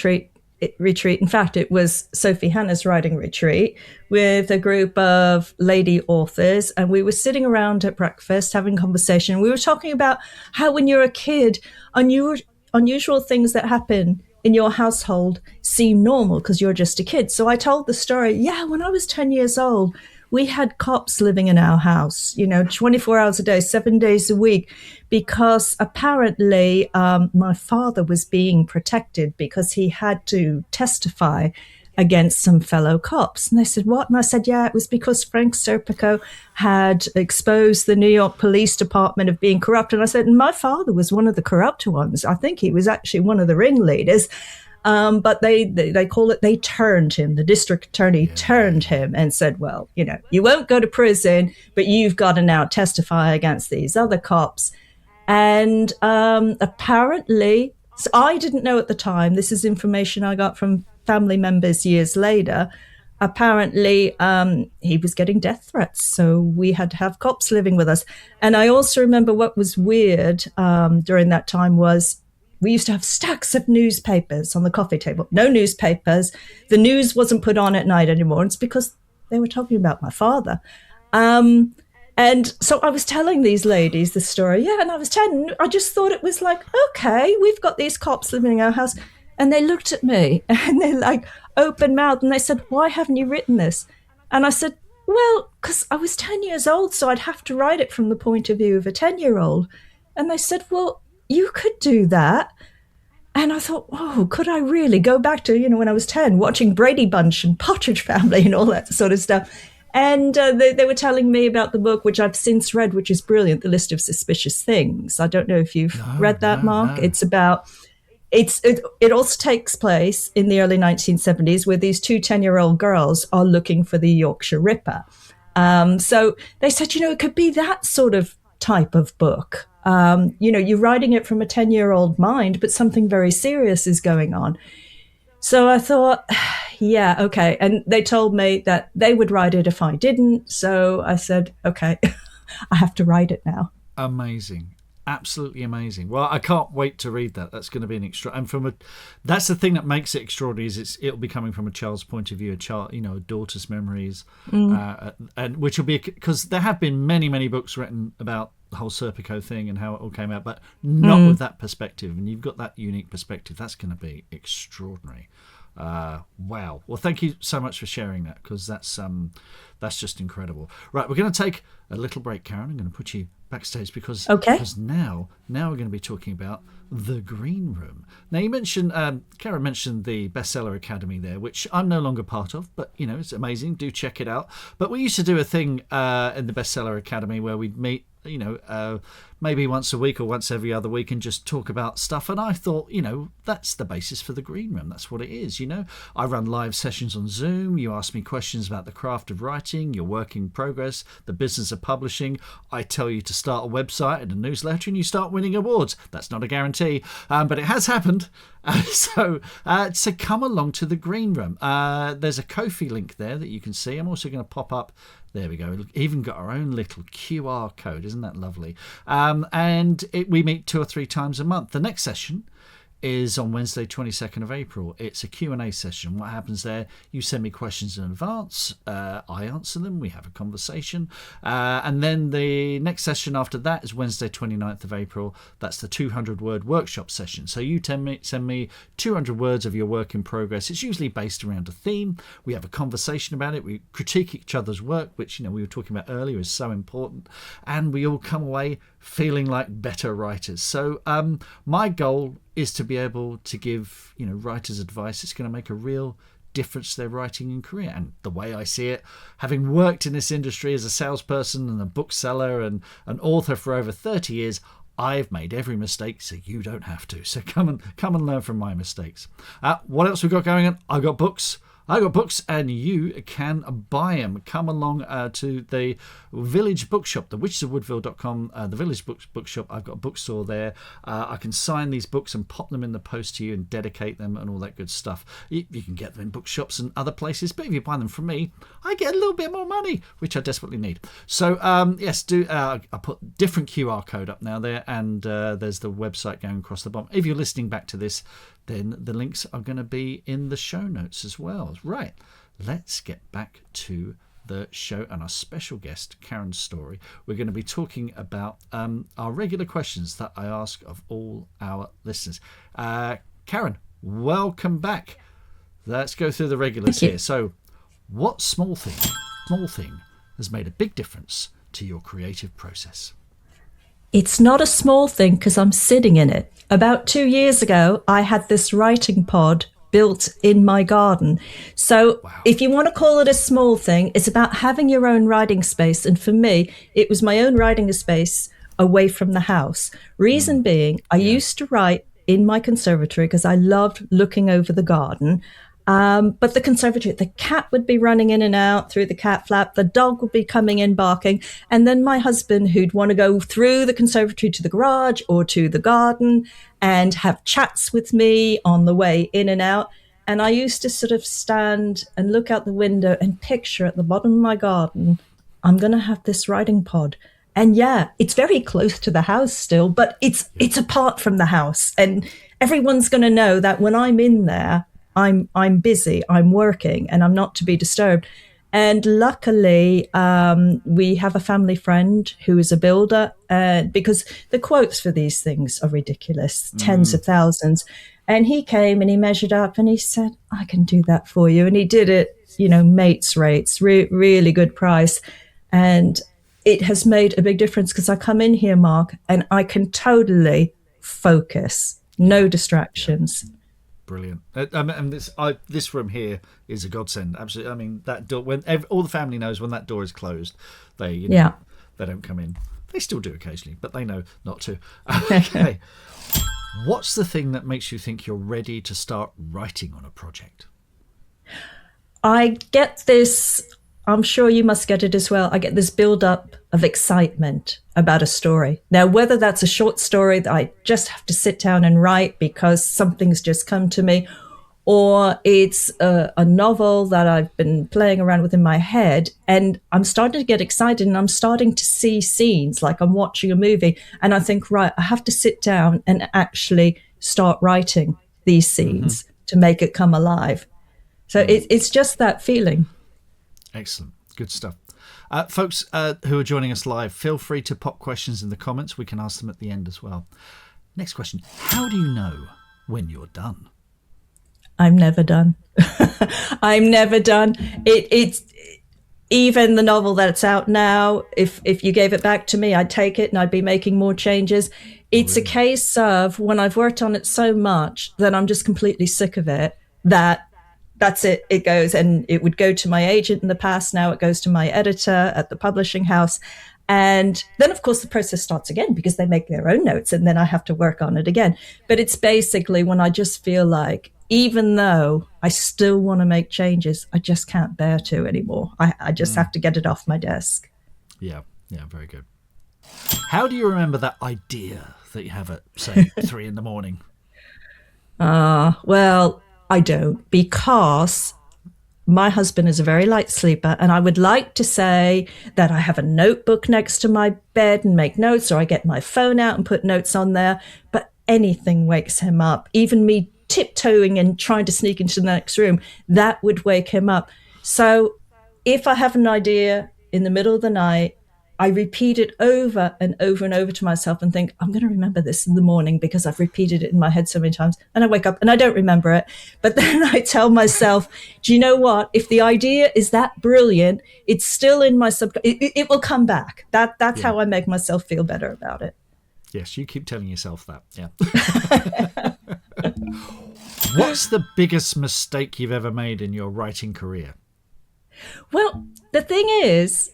retreat. In fact, it was Sophie Hannah's writing retreat with a group of lady authors, and we were sitting around at breakfast having conversation. We were talking about how when you're a kid, unusual things that happen in your household seem normal because you're just a kid. So I told the story, when I was 10 years old, we had cops living in our house, 24 hours a day, 7 days a week, because apparently my father was being protected because he had to testify against some fellow cops. And they said, what? And I said, it was because Frank Serpico had exposed the New York Police Department of being corrupt. And I said, and my father was one of the corrupt ones. I think he was actually one of the ringleaders. But they call it, they turned him, the district attorney turned him and said, well, you won't go to prison, but you've got to now testify against these other cops. And apparently, so I didn't know at the time, this is information I got from family members years later, apparently he was getting death threats. So we had to have cops living with us. And I also remember what was weird during that time was, we used to have stacks of newspapers on the coffee table. No newspapers. The news wasn't put on at night anymore. It's because they were talking about my father. And so I was telling these ladies the story. And I was 10. I just thought it was like, okay, we've got these cops living in our house. And they looked at me and they like open mouthed and they said, why haven't you written this? And I said, well, because I was 10 years old, so I'd have to write it from the point of view of a 10-year-old. And they said, well, you could do that. And I thought, whoa, could I really go back to, when I was 10, watching Brady Bunch and Partridge Family and all that sort of stuff. And they were telling me about the book, which I've since read, which is brilliant, The List of Suspicious Things. I don't know if you've read that, Mark. No. It's about, it also takes place in the early 1970s where these two 10-year-old girls are looking for the Yorkshire Ripper. So they said, it could be that sort of type of book. You're writing it from a 10-year-old mind, but something very serious is going on. So I thought, okay. And they told me that they would write it if I didn't. So I said, okay, I have to write it now. Amazing. Absolutely amazing. Well, I can't wait to read that. That's going to be an extra. And that's the thing that makes it extraordinary is it'll be coming from a child's point of view, a daughter's memories, and which will be because there have been many, many books written about the whole Serpico thing and how it all came out, but not with that perspective. And you've got that unique perspective. That's going to be extraordinary. Wow. Well, thank you so much for sharing that because That's just incredible. Right, we're going to take a little break, Karen. I'm going to put you backstage because now we're going to be talking about the green room. Now, you mentioned, Karen mentioned the Bestseller Academy there, which I'm no longer part of, but, it's amazing. Do check it out. But we used to do a thing in the Bestseller Academy where we'd meet, maybe once a week or once every other week and just talk about stuff. And I thought, that's the basis for the green room. That's what it is. I run live sessions on Zoom. You ask me questions about the craft of writing, your work in progress, the business of publishing. I tell you to start a website and a newsletter and you start winning awards. That's not a guarantee, but it has happened. So come along to the green room. There's a Ko-fi link there that you can see. I'm also going to pop up. There we go. We've even got our own little QR code. Isn't that lovely? We meet 2 or 3 times a month. The next session is on Wednesday, 22nd of April. It's a Q&A session. What happens there? You send me questions in advance. I answer them. We have a conversation. And then the next session after that is Wednesday, 29th of April. That's the 200-word workshop session. So you send me 200 words of your work in progress. It's usually based around a theme. We have a conversation about it. We critique each other's work, which we were talking about earlier is so important. And we all come away feeling like better writers. So my goal is to be able to give writers advice. It's going to make a real difference to their writing and career. And the way I see it, having worked in this industry as a salesperson and a bookseller and an author for over 30 years, I've made every mistake so you don't have to. So come and learn from my mistakes. What else we got going on? I got books and you can buy them. Come along to the Village Bookshop, the witchesofwoodville.com, the Village Bookshop. I've got a bookstore there. I can sign these books and pop them in the post to you and dedicate them and all that good stuff. You can get them in bookshops and other places, but if you buy them from me, I get a little bit more money, which I desperately need. So yes, I put different QR code up now there, and there's the website going across the bottom. If you're listening back to this, then the links are going to be in the show notes as well. Right, let's get back to the show and our special guest, Karen Storey. We're going to be talking about our regular questions that I ask of all our listeners. Karen, welcome back. Let's go through the regulars here. So, what small thing has made a big difference to your creative process? It's not a small thing because I'm sitting in it. About 2 years ago, I had this writing pod built in my garden. So If you want to call it a small thing, it's about having your own writing space. And for me, it was my own writing space away from the house. Reason being, I used to write in my conservatory because I loved looking over the garden. But the conservatory, the cat would be running in and out through the cat flap. The dog would be coming in barking. And then my husband, who'd want to go through the conservatory to the garage or to the garden and have chats with me on the way in and out. And I used to sort of stand and look out the window and picture at the bottom of my garden, I'm going to have this writing pod. And yeah, it's very close to the house still, but it's apart from the house. And everyone's going to know that when I'm in there, I'm busy, I'm working, and I'm not to be disturbed. And luckily, we have a family friend who is a builder, because the quotes for these things are ridiculous, tens of thousands. And he came and he measured up and he said, I can do that for you. And he did it, mates rates, really good price. And it has made a big difference because I come in here, Mark, and I can totally focus, no distractions. Brilliant. And this room here is a godsend. Absolutely. I mean, that door, all the family knows when that door is closed, they don't come in. They still do occasionally, but they know not to. Okay. What's the thing that makes you think you're ready to start writing on a project? I get this, I'm sure you must get it as well. I get this build-up of excitement about a story. Now, whether that's a short story that I just have to sit down and write because something's just come to me, or it's a novel that I've been playing around with in my head, and I'm starting to get excited and I'm starting to see scenes like I'm watching a movie, and I think, right, I have to sit down and actually start writing these scenes to make it come alive. So it's just that feeling. Excellent. Good stuff. Folks who are joining us live, feel free to pop questions in the comments. We can ask them at the end as well. Next question. How do you know when you're done? I'm never done. I'm never done. even the novel that's out now, if you gave it back to me, I'd take it and I'd be making more changes. It's a case of when I've worked on it so much that I'm just completely sick of it, that's it. It goes, and it would go to my agent in the past. Now it goes to my editor at the publishing house. And then, of course, the process starts again because they make their own notes and then I have to work on it again. But it's basically when I just feel like, even though I still want to make changes, I just can't bear to anymore. I just have to get it off my desk. Yeah, very good. How do you remember that idea that you have at, say, 3 a.m? Well, I don't, because my husband is a very light sleeper, and I would like to say that I have a notebook next to my bed and make notes, or I get my phone out and put notes on there, but anything wakes him up. Even me tiptoeing and trying to sneak into the next room, that would wake him up. So if I have an idea in the middle of the night, I repeat it over and over and over to myself and think, I'm going to remember this in the morning because I've repeated it in my head so many times. And I wake up and I don't remember it. But then I tell myself, do you know what? If the idea is that brilliant, it's still in my it will come back. That's how I make myself feel better about it. Yes, you keep telling yourself that. Yeah. What's the biggest mistake you've ever made in your writing career? Well, the thing is,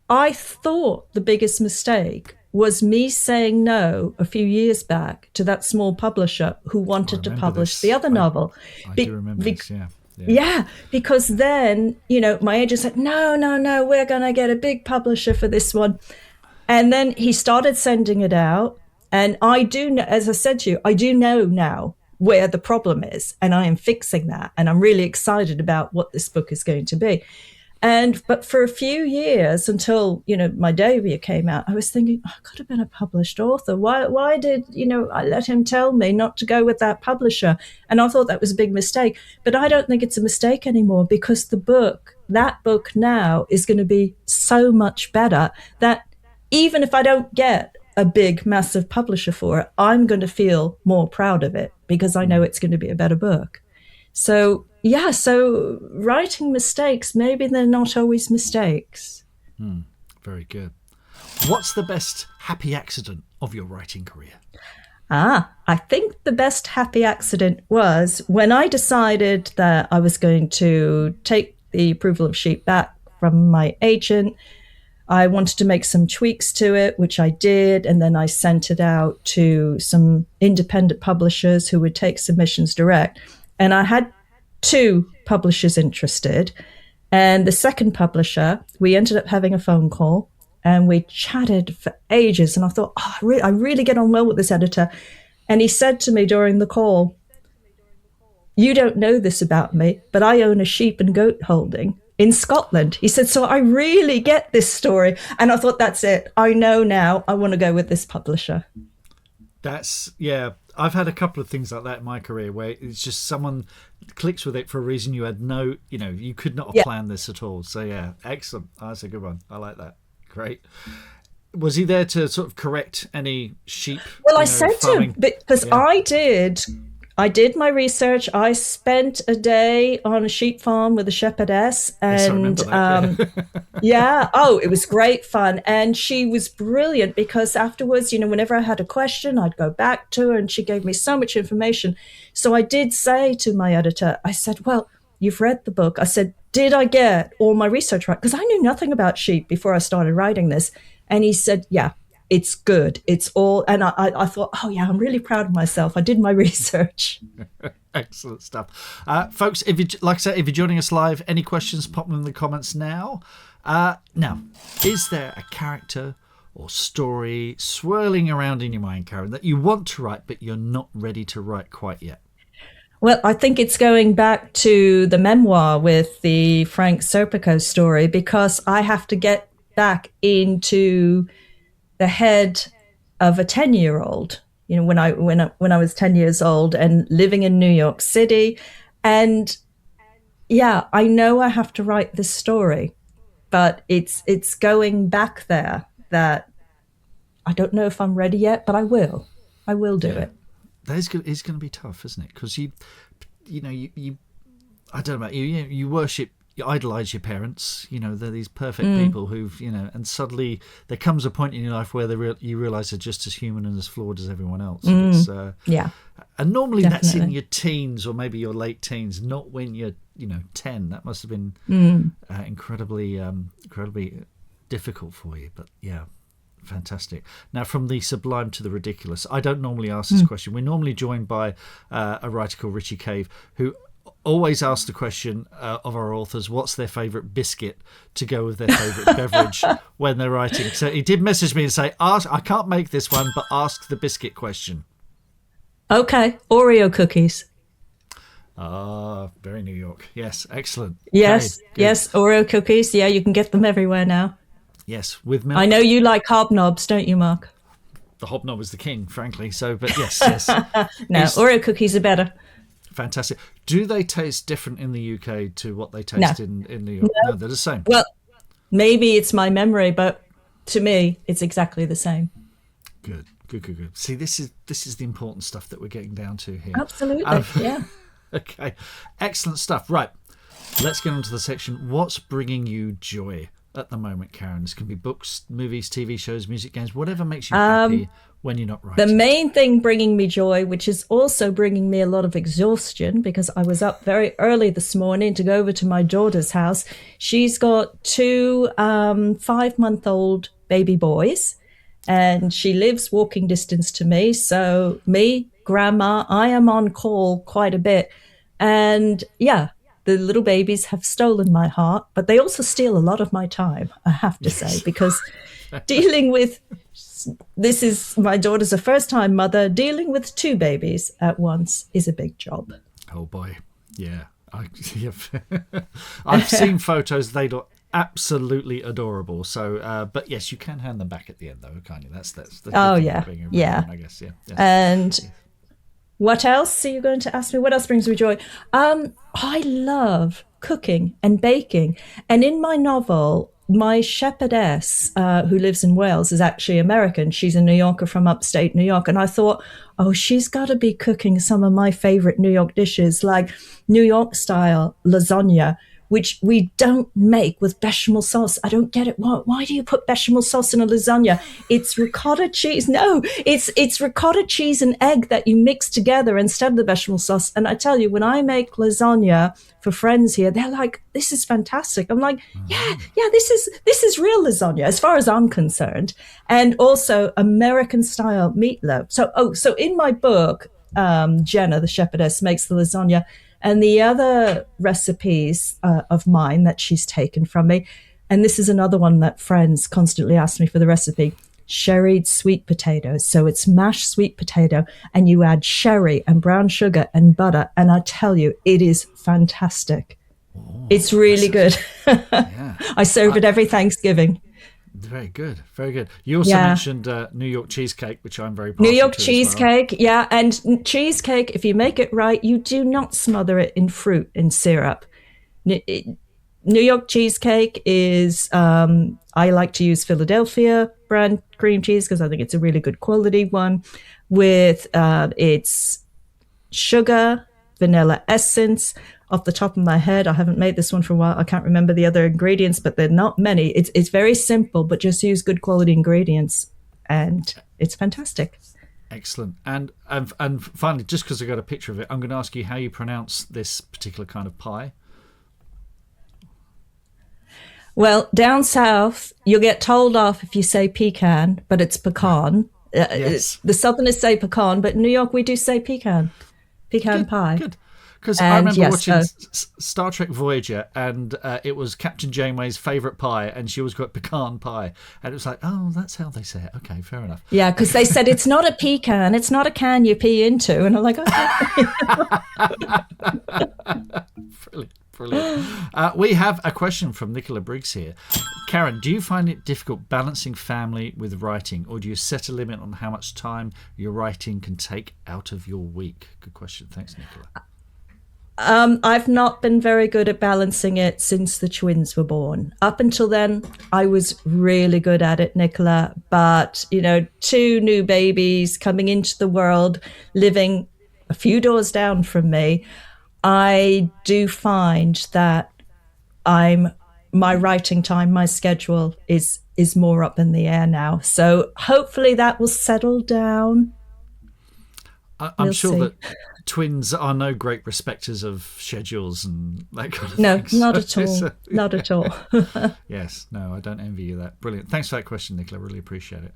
I thought the biggest mistake was me saying no a few years back to that small publisher who wanted to publish the other novel. I do remember this, yeah. Yeah, because then, my agent said, no, we're going to get a big publisher for this one. And then he started sending it out. And I do know, as I said to you, I do know now where the problem is. And I am fixing that. And I'm really excited about what this book is going to be. But for a few years until, my debut came out, I was thinking, I could have been a published author. Why did, I let him tell me not to go with that publisher? And I thought that was a big mistake. But I don't think it's a mistake anymore because that book now is going to be so much better that even if I don't get a big, massive publisher for it, I'm going to feel more proud of it because I know it's going to be a better book. So writing mistakes, maybe they're not always mistakes. Very good. What's the best happy accident of your writing career? I think the best happy accident was when I decided that I was going to take the approval of Sheep back from my agent. I wanted to make some tweaks to it, which I did, and then I sent it out to some independent publishers who would take submissions direct. And I had 2 publishers interested. And the second publisher, we ended up having a phone call and we chatted for ages. And I thought, I really get on well with this editor. And he said to me during the call, you don't know this about me, but I own a sheep and goat holding in Scotland. He said, so I really get this story. And I thought, that's it. I know now I want to go with this publisher. I've had a couple of things like that in my career where it's just someone clicks with it for a reason you had you could not have planned this at all. So yeah, excellent. That's a good one. I like that. Great. Was he there to sort of correct any sheep? Well, I said to him because I did my research. I spent a day on a sheep farm with a shepherdess, and it was great fun. And she was brilliant because afterwards, whenever I had a question, I'd go back to her, and she gave me so much information. So I did say to my editor, I said, "Well, you've read the book." I said, "Did I get all my research right?" Because I knew nothing about sheep before I started writing this. And he said, "Yeah. It's good. It's all," and I thought, oh yeah, I'm really proud of myself. I did my research. Excellent stuff, folks. If you're joining us live, any questions, pop them in the comments now. Now, is there a character or story swirling around in your mind, Karen, that you want to write but you're not ready to write quite yet? Well, I think it's going back to the memoir with the Frank Serpico story because I have to get back into the head of a 10-year-old, when I was 10 years old and living in New York City. And yeah, I know I have to write this story, but it's going back there that I don't know if I'm ready yet, but I will do it. That is going to be tough, isn't it? Because you I don't know about you, you worship you idolize your parents. They're these perfect people who've, and suddenly there comes a point in your life where you realize they're just as human and as flawed as everyone else. Yeah. And normally Definitely. that's in your teens or maybe your late teens, not when you're 10. That must have been incredibly difficult for you. But yeah, fantastic. Now, from the sublime to the ridiculous, I don't normally ask this question. We're normally joined by a writer called Richie Cave, who always asks the question of our authors, what's their favourite biscuit to go with their favourite beverage when they're writing. So he did message me and say, I can't make this one, but ask the biscuit question. Okay, Oreo cookies. Ah, very New York. Yes, excellent. Yes, Okay, yes, Oreo cookies. Yeah, you can get them everywhere now. yes, with milk. I know you like hobnobs, don't you, Mark? The hobnob is the king, frankly. So, but yes. No, Oreo cookies are better. Fantastic. Do they taste different in the UK to what they taste in New York? No, they're the same. Well, maybe it's my memory, but to me, it's exactly the same. Good. See, this is the important stuff that we're getting down to here. Absolutely, yeah. Okay, excellent stuff. Right, let's get on to the section. What's bringing you joy at the moment, Karen? This can be books, movies, TV shows, music, games, whatever makes you happy when you're not writing. The main thing bringing me joy, which is also bringing me a lot of exhaustion, because I was up very early this morning to go over to my daughter's house. She's got two 5-month-old baby boys, and she lives walking distance to me. So me, grandma, I am on call quite a bit. And yeah, the little babies have stolen my heart, but they also steal a lot of my time, I have to say, because dealing with, this is, my daughter's a first-time mother, dealing with 2 babies at once is a big job. Oh boy, yeah. I've seen photos. They look absolutely adorable. So, but yes, you can hand them back at the end, though, can't you? That's the oh thing yeah, being a yeah. parent, I guess, yeah. And what else are you going to ask me? What else brings me joy? I love cooking and baking, and in my novel, my shepherdess, who lives in Wales, is actually American. She's a New Yorker from upstate New York. And I thought, oh, she's got to be cooking some of my favorite New York dishes, like New York style lasagna, which we don't make with bechamel sauce. I don't get it. Why do you put bechamel sauce in a lasagna? It's ricotta cheese. No, it's ricotta cheese and egg that you mix together instead of the bechamel sauce. And I tell you, when I make lasagna for friends here, they're like, this is fantastic. I'm like, yeah, this is real lasagna as far as I'm concerned. And also American style meatloaf. So in my book, Jenna, the shepherdess, makes the lasagna. And the other recipes of mine that she's taken from me, and this is another one that friends constantly ask me for the recipe, sherried sweet potatoes. So it's mashed sweet potato, and you add sherry and brown sugar and butter. And I tell you, it is fantastic. Oh, it's really good. Yeah. I serve it every Thanksgiving. Very good, very good. You also mentioned New York cheesecake, which I'm very partial New York to cheesecake, as well. yeah. And cheesecake, if you make it right, you do not smother it in fruit and syrup. New York cheesecake is, I like to use Philadelphia brand cream cheese because I think it's a really good quality one, with its sugar, vanilla essence. Off the top of my head, I haven't made this one for a while. I can't remember the other ingredients, but they're not many. It's very simple, but just use good quality ingredients, and it's fantastic. Excellent. And finally, just because I got a picture of it, I'm going to ask you how you pronounce this particular kind of pie. Well, down south, you'll get told off if you say pecan, but it's pecan. Yes. The Southerners say pecan, but in New York we do say pecan pie. Good. Because I remember watching so, Star Trek Voyager, and it was Captain Janeway's favourite pie, and she always got pecan pie. And it was like, oh, that's how they say it. Okay, fair enough. Yeah, because they said it's not a pecan, it's not a can you pee into. And I'm like, okay. Brilliant. We have a question from Nicola Briggs here. Karen, do you find it difficult balancing family with writing, or do you set a limit on how much time your writing can take out of your week? Good question. Thanks, Nicola. I've not been very good at balancing it since the twins were born. Up until then, I was really good at it, Nicola. But, 2 new babies coming into the world, living a few doors down from me, I do find that I'm my writing time, my schedule is more up in the air now. So hopefully that will settle down. I'm sure that twins are no great respecters of schedules and that kind of No, thing. not at all. Not at all. Yes, no, I don't envy you that. Brilliant. Thanks for that question, Nicola. Really appreciate it.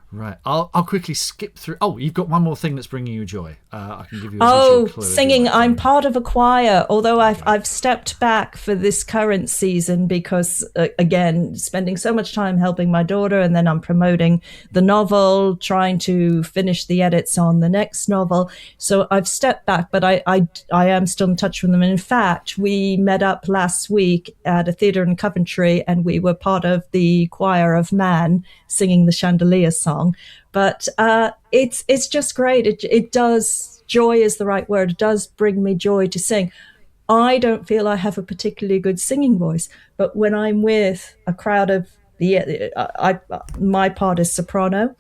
Right, I'll quickly skip through. Oh, you've got one more thing that's bringing you joy. I can give you a visual clue. Singing. I'm part of a choir, although I've stepped back for this current season because, again, spending so much time helping my daughter, and then I'm promoting the novel, trying to finish the edits on the next novel. So I've stepped back, but I am still in touch with them. And in fact, we met up last week at a theatre in Coventry, and we were part of the choir of Man singing the Chandelier song. But it's just great. It does, joy is the right word. It does bring me joy to sing. I don't feel I have a particularly good singing voice, but when I'm with a crowd of my part is soprano,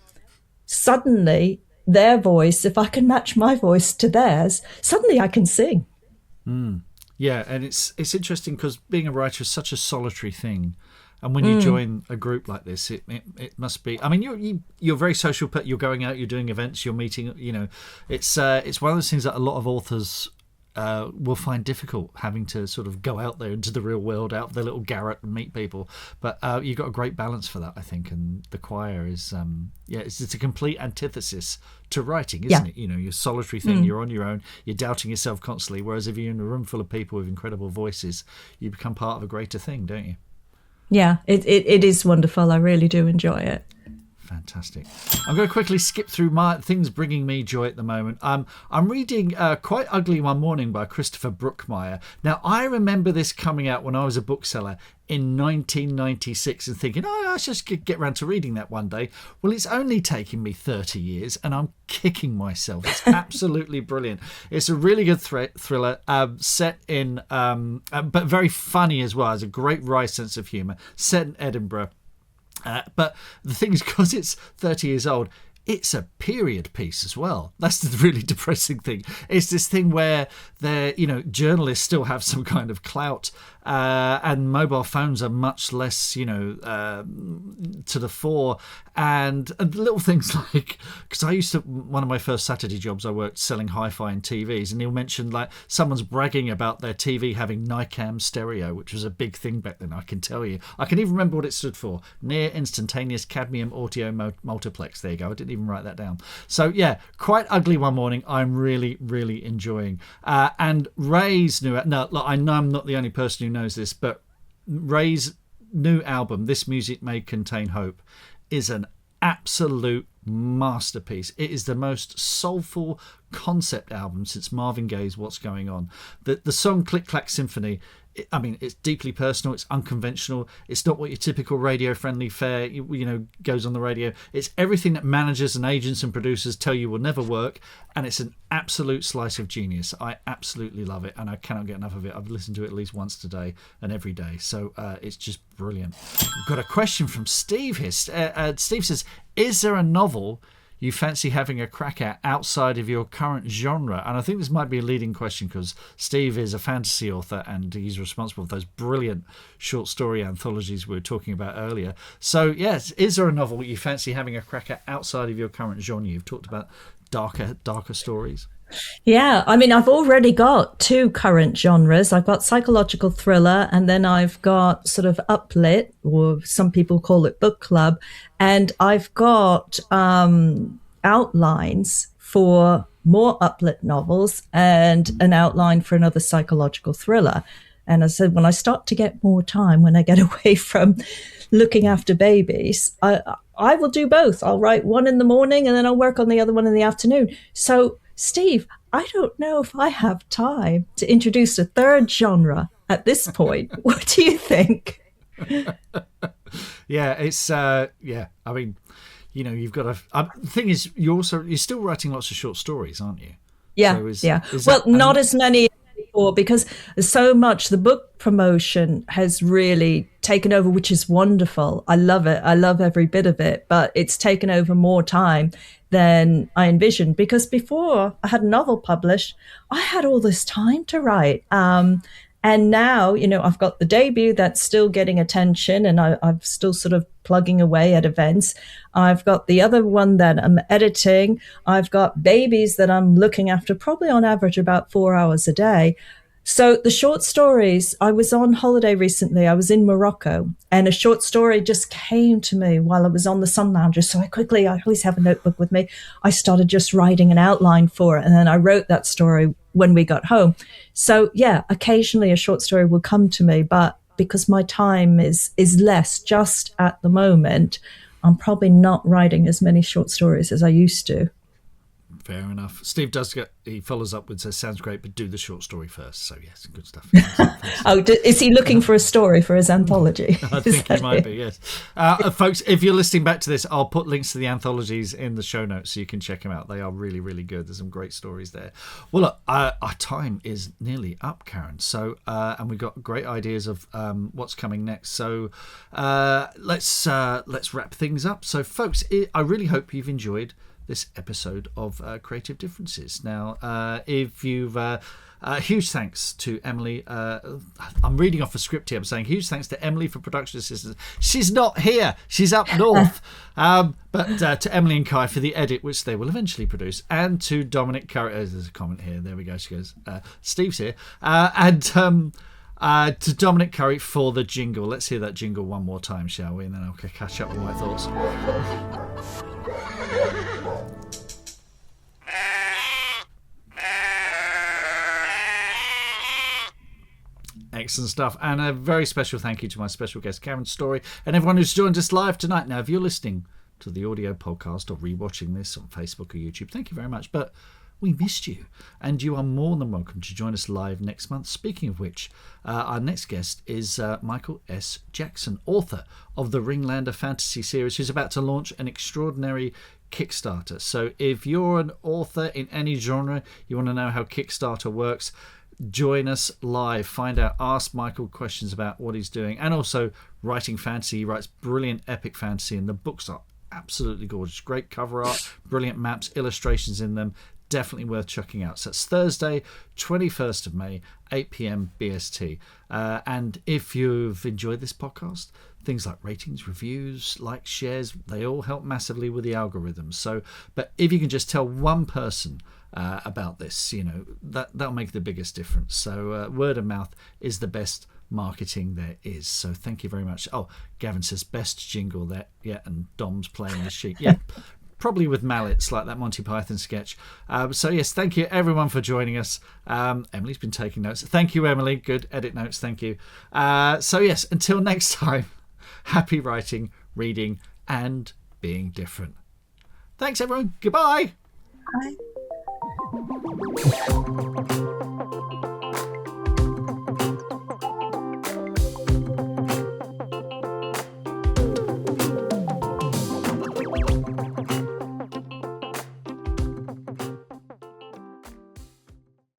suddenly their voice, if I can match my voice to theirs, suddenly I can sing. Yeah, and it's interesting because being a writer is such a solitary thing. And when you join a group like this, it must be. I mean, you're very social. You're going out, you're doing events, you're meeting. You know, it's one of those things that a lot of authors will find difficult, having to sort of go out there into the real world, out of their little garret and meet people. But you've got a great balance for that, I think. And the choir is, it's a complete antithesis to writing, isn't it? You know, you're a solitary thing, you're on your own, you're doubting yourself constantly. Whereas if you're in a room full of people with incredible voices, you become part of a greater thing, don't you? Yeah, it is wonderful. I really do enjoy it. Fantastic. I'm going to quickly skip through my things bringing me joy at the moment. I'm reading Quite Ugly One Morning by Christopher Brookmyre. Now, I remember this coming out when I was a bookseller in 1996 and thinking, I should just get around to reading that one day. Well, it's only taken me 30 years and I'm kicking myself. It's absolutely brilliant. It's a really good thriller set in, but very funny as well. It's a great wry sense of humour, set in Edinburgh. But the thing is, because it's 30 years old, it's a period piece as well. That's the really depressing thing. It's this thing where journalists still have some kind of clout, and mobile phones are much less, to the fore. And little things like, because one of my first Saturday jobs, I worked selling hi-fi and TVs, and he'll mention like someone's bragging about their TV having NICAM stereo, which was a big thing back then. I can tell you. I can even remember what it stood for: Near Instantaneous Cadmium Audio Multiplex. There you go. I didn't even write that down. So yeah, Quite Ugly One Morning, I'm really, really enjoying. And Ray's new... Now, look, I know I'm not the only person who knows this, but Ray's new album, This Music May Contain Hope, is an absolute masterpiece. It is the most soulful concept album since Marvin Gaye's What's Going On. The song Click Clack Symphony, it's deeply personal, it's unconventional, it's not what your typical radio-friendly fare, goes on the radio. It's everything that managers and agents and producers tell you will never work, and it's an absolute slice of genius. I absolutely love it, and I cannot get enough of it. I've listened to it at least once today and every day, so it's just brilliant. We've got a question from Steve here. Steve says, is there a novel you fancy having a crack at outside of your current genre? And I think this might be a leading question because Steve is a fantasy author and he's responsible for those brilliant short story anthologies we were talking about earlier. So yes, is there a novel you fancy having a crack at outside of your current genre? You've talked about darker stories. Yeah, I've already got two current genres. I've got psychological thriller, and then I've got sort of uplit, or some people call it book club, and I've got outlines for more uplit novels and an outline for another psychological thriller. And I said, when I start to get more time, when I get away from looking after babies, I will do both. I'll write one in the morning and then I'll work on the other one in the afternoon. So Steve, I don't know if I have time to introduce a third genre at this point. What do you think? Yeah, it's you've got to. The thing is, you're still writing lots of short stories, aren't you? Yeah, not as many as before, because so much the book promotion has really taken over, which is wonderful. I love it. I love every bit of it, but it's taken over more time than I envisioned, because before I had a novel published, I had all this time to write. And now, I've got the debut that's still getting attention, and I'm still sort of plugging away at events. I've got the other one that I'm editing. I've got babies that I'm looking after, probably on average about 4 hours a day. So the short stories, I was on holiday recently. I was in Morocco, and a short story just came to me while I was on the Sun Lounger. So I always have a notebook with me. I started just writing an outline for it, and then I wrote that story when we got home. So yeah, occasionally a short story will come to me, but because my time is less just at the moment, I'm probably not writing as many short stories as I used to. Fair enough. Steve he follows up with says, sounds great, but do the short story first. So yes, good stuff. Is he looking for a story for his anthology? I think he might be, yes. Folks, if you're listening back to this, I'll put links to the anthologies in the show notes so you can check them out. They are really, really good. There's some great stories there. Well, look, our time is nearly up, Karen. So, and we've got great ideas of what's coming next. So let's wrap things up. So, folks, I really hope you've enjoyed this episode of Creative Differences. Now, if you've huge thanks to Emily. I'm reading off a script here. I'm saying huge thanks to Emily for production assistance. She's not here. She's up north. But to Emily and Kai for the edit, which they will eventually produce, and to Dominic Curry. There's a comment here. There we go. She goes, Steve's here. And to Dominic Curry for the jingle. Let's hear that jingle one more time, shall we? And then I'll catch up with my thoughts. Excellent stuff. And a very special thank you to my special guest, Karen Storey, and everyone who's joined us live tonight. Now, if you're listening to the audio podcast or rewatching this on Facebook or YouTube, thank you very much. But we missed you, and you are more than welcome to join us live next month. Speaking of which, our next guest is Michael S. Jackson, author of the Ringlander fantasy series, who's about to launch an extraordinary Kickstarter. So if you're an author in any genre, you want to know how Kickstarter works, join us live, find out, ask Michael questions about what he's doing, and also writing fantasy. He writes brilliant epic fantasy, and the books are absolutely gorgeous. Great cover art, brilliant maps, illustrations in them. Definitely worth checking out. So it's Thursday, 21st of May, 8 p.m. BST. And if you've enjoyed this podcast, things like ratings, reviews, likes, shares, they all help massively with the algorithms. So, but if you can just tell one person about this, that'll make the biggest difference. So word of mouth is the best marketing there is. So thank you very much. Oh, Gavin says best jingle there. Yeah, and Dom's playing the sheet. Yeah. Probably with mallets like that Monty Python sketch. So yes, thank you everyone for joining us. Emily's been taking notes. Thank you, Emily. Good edit notes. Thank you. So yes, until next time, happy writing, reading, and being different. Thanks everyone. Goodbye. Bye.